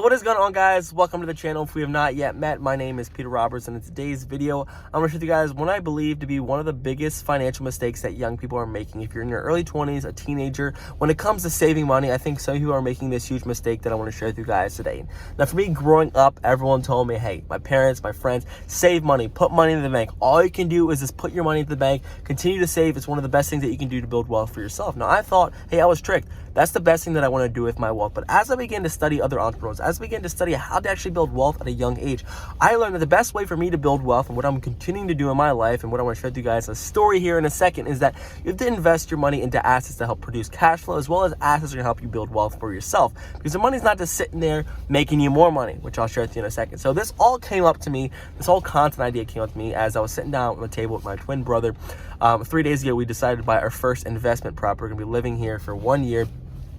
What is going on, guys? Welcome to the channel. If we have not yet met, my name is Peter Roberts, and in today's video I'm going to show you guys what I believe to be one of the biggest financial mistakes that young people are making. If you're in your early 20s, a teenager, when it comes to saving money, I think some of you are making this huge mistake that I want to share with you guys today. Now, for me, growing up, everyone told me, hey, my parents, my friends, save money, put money in the bank. All you can do is just put your money in the bank, continue to save. It's one of the best things that you can do to build wealth for yourself. Now, I thought, hey, I was tricked. That's the best thing that I want to do with my wealth. But as I began to study other entrepreneurs, as I began to study how to actually build wealth at a young age, I learned that the best way for me to build wealth and what I'm continuing to do in my life and what I want to share with you guys a story here in a second is that you have to invest your money into assets to help produce cash flow, as well as assets that are going to help you build wealth for yourself. Because the money's not just sitting there making you more money, which I'll share with you in a second. So this all came up to me, this whole content idea came up to me as I was sitting down at the table with my twin brother. 3 days ago, we decided to buy our first investment property. We're going to be living here for 1 year.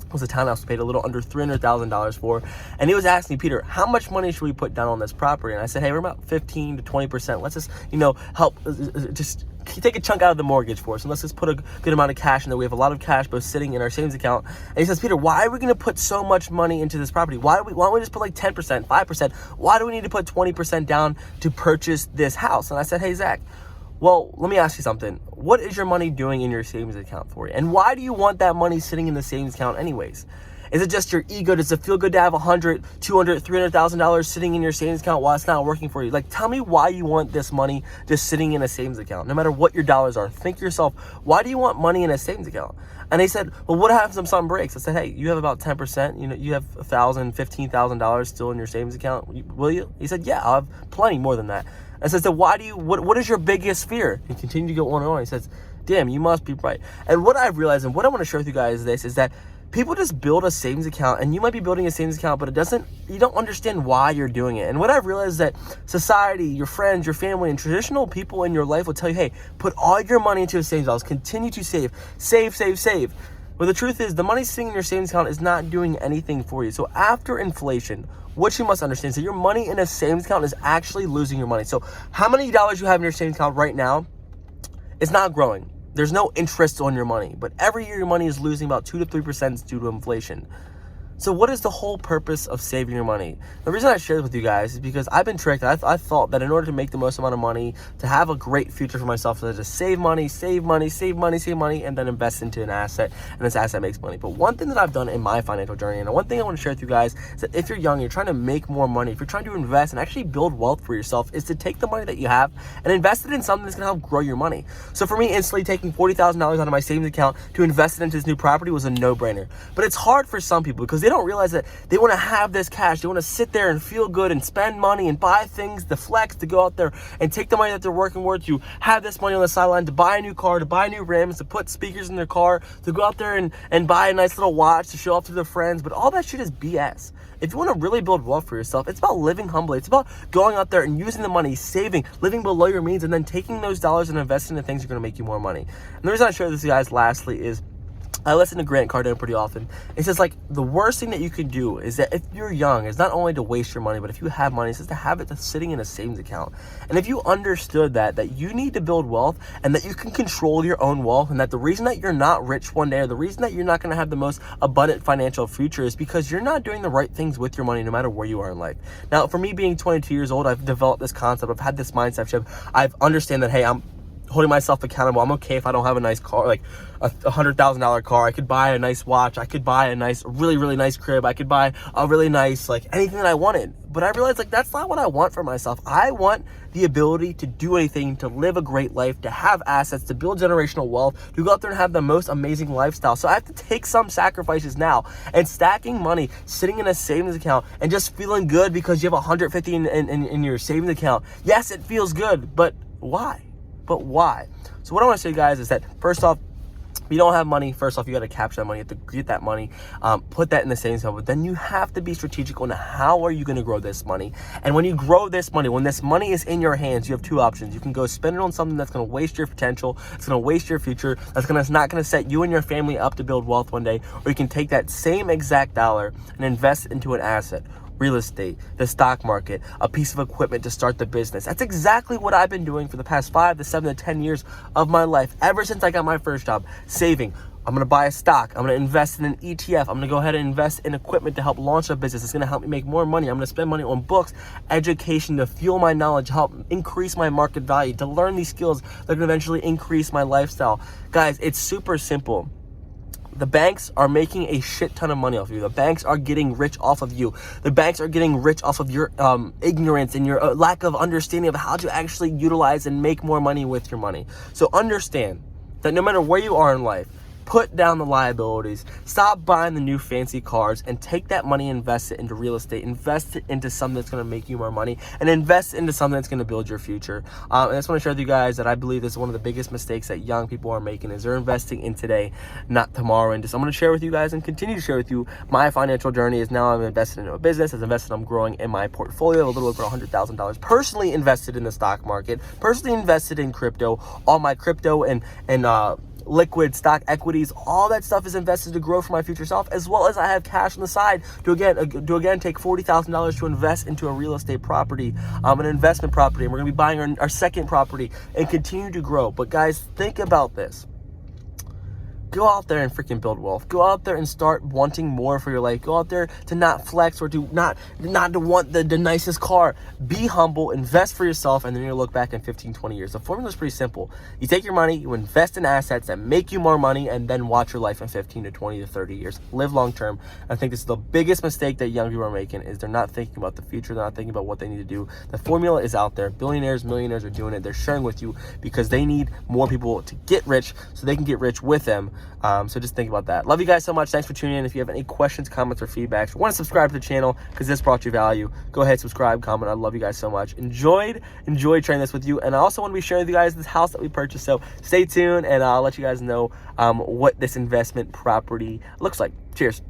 It was a townhouse we paid a little under $300,000 for, and he was asking me, Peter, how much money should we put down on this property? And I said, hey, we're about 15 to 20%. Let's just, help just take a chunk out of the mortgage for us, and let's just put a good amount of cash in there. We have a lot of cash both sitting in our savings account. And he says, Peter, why are we going to put so much money into this property? Why don't we just put like 10%, 5%? Why do we need to put 20% down to purchase this house? And I said, hey, Zach, well, let me ask you something. What is your money doing in your savings account for you? And why do you want that money sitting in the savings account anyways? Is it just your ego? Does it feel good to have $100,000, $200,000, $300,000 sitting in your savings account while it's not working for you? Like, tell me why you want this money just sitting in a savings account, no matter what your dollars are. Think to yourself, why do you want money in a savings account? And they said, well, what happens if something breaks? I said, hey, you have about 10%. You have $1,000, $15,000 still in your savings account. Will you? He said, yeah, I'll have plenty more than that. I said, so what is your biggest fear? He continued to go on and on. He says, damn, you must be right. And what I've realized, and what I want to share with you guys is that people just build a savings account, and you might be building a savings account, but you don't understand why you're doing it. And what I've realized is that society, your friends, your family, and traditional people in your life will tell you, hey, put all your money into a savings account, continue to save. But the truth is, the money sitting in your savings account is not doing anything for you. So after inflation, what you must understand is that your money in a savings account is actually losing your money. So how many dollars you have in your savings account right now is not growing. There's no interest on your money, but every year your money is losing about 2 to 3% due to inflation. So what is the whole purpose of saving your money? The reason I share this with you guys is because I've been tricked. I thought that in order to make the most amount of money, to have a great future for myself, so I just save money, and then invest into an asset, and this asset makes money. But one thing that I've done in my financial journey, and one thing I want to share with you guys, is that if you're young, you're trying to make more money, if you're trying to invest and actually build wealth for yourself, is to take the money that you have and invest it in something that's going to help grow your money. So for me, instantly taking $40,000 out of my savings account to invest it into this new property was a no-brainer. But it's hard for some people because they don't realize that they want to have this cash. They want to sit there and feel good and spend money and buy things, to flex, to go out there and take the money that they're working for, to have this money on the sideline, to buy a new car, to buy new rims, to put speakers in their car, to go out there and buy a nice little watch to show off to their friends. But all that shit is BS. If you want to really build wealth for yourself, it's about living humbly. It's about going out there and using the money, saving, living below your means, and then taking those dollars and investing in things that are going to make you more money. And the reason I share this with you guys lastly is I listen to Grant Cardone pretty often. He says, like, the worst thing that you can do is that if you're young, is not only to waste your money, but if you have money, it's just to have it just sitting in a savings account. And if you understood that you need to build wealth and that you can control your own wealth, and that the reason that you're not rich one day, or the reason that you're not going to have the most abundant financial future is because you're not doing the right things with your money no matter where you are in life. Now, for me being 22 years old, I've developed this concept. I've had this mindset shift. I've understand that, hey, I'm holding myself accountable. I'm okay if I don't have a nice car, like a $100,000 car. I could buy a nice watch. I could buy a nice, really nice crib. I could buy a really nice, like, anything that I wanted. But I realized, like, that's not what I want for myself. I want the ability to do anything, to live a great life, to have assets, to build generational wealth, to go out there and have the most amazing lifestyle. So I have to take some sacrifices now. And stacking money, sitting in a savings account, and just feeling good because you have $150 in your savings account. Yes, it feels good, but why? But why? So what I want to say, guys, is that first off, if you don't have money, first off, you got to capture that money. You have to get that money, put that in the savings account. But then you have to be strategic on how are you going to grow this money. And when you grow this money, when this money is in your hands, you have two options. You can go spend it on something that's going to waste your potential, it's going to waste your future, that's not going to set you and your family up to build wealth one day. Or you can take that same exact dollar and invest it into an asset. Real estate, the stock market, a piece of equipment to start the business. That's exactly what I've been doing for the past 5 to 7 to 10 years of my life, ever since I got my first job, saving, I'm going to buy a stock. I'm going to invest in an ETF. I'm going to go ahead and invest in equipment to help launch a business. It's going to help me make more money. I'm going to spend money on books, education to fuel my knowledge, help increase my market value, to learn these skills that are going to eventually increase my lifestyle. Guys, it's super simple. The banks are making a shit ton of money off of you. The banks are getting rich off of you. The banks are getting rich off of your ignorance and your lack of understanding of how to actually utilize and make more money with your money. So understand that no matter where you are in life, put down the liabilities, stop buying the new fancy cars, and take that money and invest it into real estate, invest it into something that's going to make you more money, and invest into something that's going to build your future. And I just want to share with you guys that I believe this is one of the biggest mistakes that young people are making, is they're investing in today, not tomorrow. And just I'm going to share with you guys and continue to share with you my financial journey is now I'm invested into a business, I'm growing in my portfolio, a little over $100,000 personally invested in the stock market, personally invested in crypto, all my crypto and liquid stock equities, all that stuff is invested to grow for my future self, as well as I have cash on the side to again take $40,000 to invest into a real estate property, an investment property, and we're gonna be buying our second property and continue to grow. But guys, think about this. Go out there and freaking build wealth. Go out there and start wanting more for your life. Go out there to not flex or to not to want the nicest car. Be humble, invest for yourself, and then you'll look back in 15, 20 years. The formula is pretty simple. You take your money, you invest in assets that make you more money, and then watch your life in 15 to 20 to 30 years. Live long term. I think this is the biggest mistake that young people are making, is they're not thinking about the future. They're not thinking about what they need to do. The formula is out there. Billionaires, millionaires are doing it. They're sharing with you because they need more people to get rich so they can get rich with them. So just think about that. Love you guys so much. Thanks for tuning in. If you have any questions, comments, or feedbacks, or want to subscribe to the channel because this brought you value, go ahead, subscribe, comment. I love you guys so much. Enjoyed sharing this with you. And I also want to be sharing with you guys this house that we purchased. So stay tuned and I'll let you guys know what this investment property looks like. Cheers.